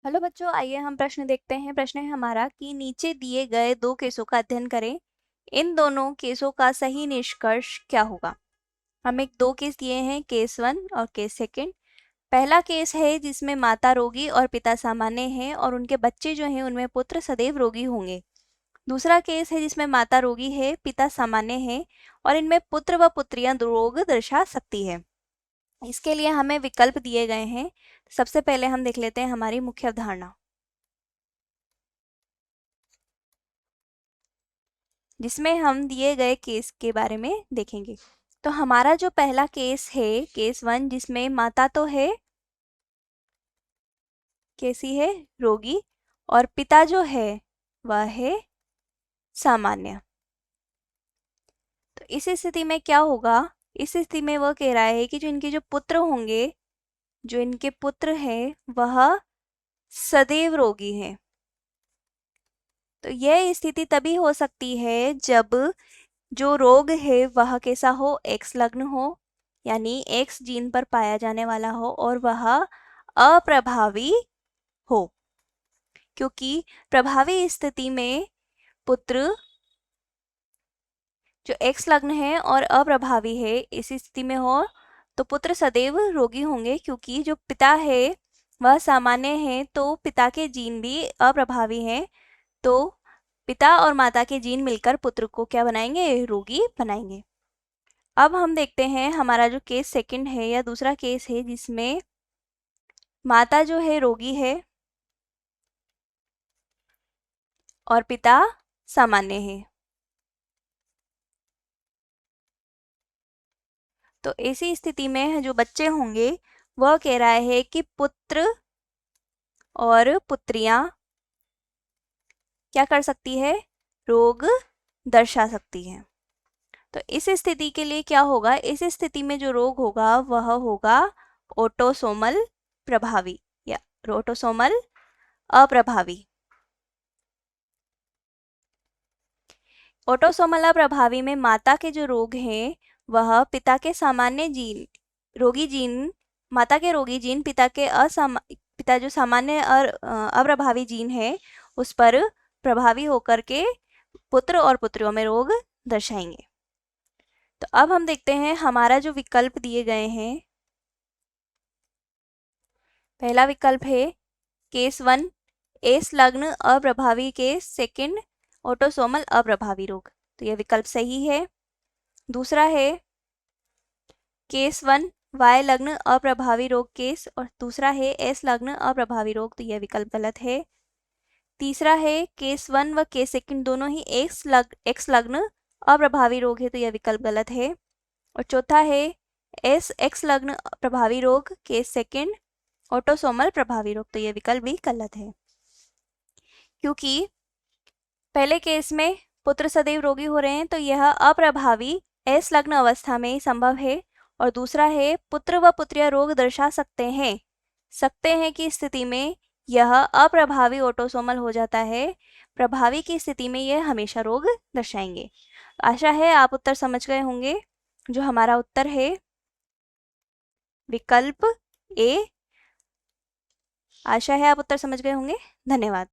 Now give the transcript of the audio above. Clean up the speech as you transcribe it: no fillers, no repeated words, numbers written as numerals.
Hello बच्चों, आइए हम प्रश्न देखते हैं। प्रश्न है हमारा कि नीचे दिए गए दो केसों का अध्ययन करें। इन दोनों केसों का सही निष्कर्ष क्या होगा। हमें दो केस दिए हैं, केस 1 और केस सेकंड। पहला केस है जिसमें माता रोगी और पिता सामान्य हैं और उनके बच्चे जो हैं उनमें पुत्र सदैव रोगी होंगे। दूसरा केस है जिसमें माता रोगी है, पिता सामान्य है और इनमें पुत्र व पुत्रियां रोग दर्शा सकती है। इसके लिए हमें विकल्प दिए गए हैं। सबसे पहले हम देख लेते हैं हमारी मुख्य अवधारणा, जिसमें हम दिए गए केस के बारे में देखेंगे। तो हमारा जो पहला केस है, केस 1, जिसमें माता तो है कैसी है, रोगी, और पिता जो है वह है सामान्य। तो इस स्थिति में क्या होगा, इस स्थिति में वह कह रहा है कि जो इनके जो पुत्र होंगे, जो इनके पुत्र हैं वह सदैव रोगी हैं। तो यह स्थिति तभी हो सकती है जब जो रोग है वह कैसा हो, एक्स लग्न हो, यानी एक्स जीन पर पाया जाने वाला हो और वह अप्रभावी हो। क्योंकि प्रभावी स्थिति में पुत्र जो एक्स लग्न है और अप्रभावी है, इस स्थिति में हो तो पुत्र सदैव रोगी होंगे। क्योंकि जो पिता है वह सामान्य है तो पिता के जीन भी अप्रभावी हैं। तो पिता और माता के जीन मिलकर पुत्र को क्या बनाएंगे, रोगी बनाएंगे। अब हम देखते हैं हमारा जो केस सेकंड है या दूसरा केस है, जिसमें माता जो है रोगी है और पिता सामान्य है। तो ऐसी स्थिति में जो बच्चे होंगे वह कह रहा है कि पुत्र और पुत्रियां क्या कर सकती है, रोग दर्शा सकती है। तो इस स्थिति के लिए क्या होगा, इस स्थिति में जो रोग होगा वह होगा ऑटोसोमल प्रभावी या ऑटोसोमल अप्रभावी। ऑटोसोमल अप्रभावी में माता के जो रोग हैं वह पिता के सामान्य जीन, रोगी जीन, माता के रोगी जीन पिता जो सामान्य और अप्रभावी जीन है उस पर प्रभावी होकर के पुत्र और पुत्रियों में रोग दर्शाएंगे। तो अब हम देखते हैं हमारा जो विकल्प दिए गए हैं। पहला विकल्प है केस 1, एस लग्न अप्रभावी, केस सेकंड ऑटोसोमल अप्रभावी रोग, तो यह विकल्प सही है। दूसरा है केस 1, वाई लग्न अप्रभावी रोग केस, और दूसरा है एस लग्न अप्रभावी रोग, तो यह विकल्प गलत है। तीसरा है केस 1 व केस सेकंड दोनों ही एक्स लग्न अप्रभावी रोग है, तो यह विकल्प गलत है। और चौथा है एस एक्स लग्न प्रभावी रोग, केस सेकंड ऑटोसोमल प्रभावी रोग, तो यह विकल्प भी गलत है। क्योंकि पहले केस में पुत्र सदैव रोगी हो रहे हैं तो यह अप्रभावी एस लग्न अवस्था में ही संभव है। और दूसरा है पुत्र व पुत्रियां रोग दर्शा सकते हैं की स्थिति में यह अप्रभावी ऑटोसोमल हो जाता है। प्रभावी की स्थिति में यह हमेशा रोग दर्शाएंगे। आशा है आप उत्तर समझ गए होंगे। जो हमारा उत्तर है विकल्प ए। आशा है आप उत्तर समझ गए होंगे। धन्यवाद।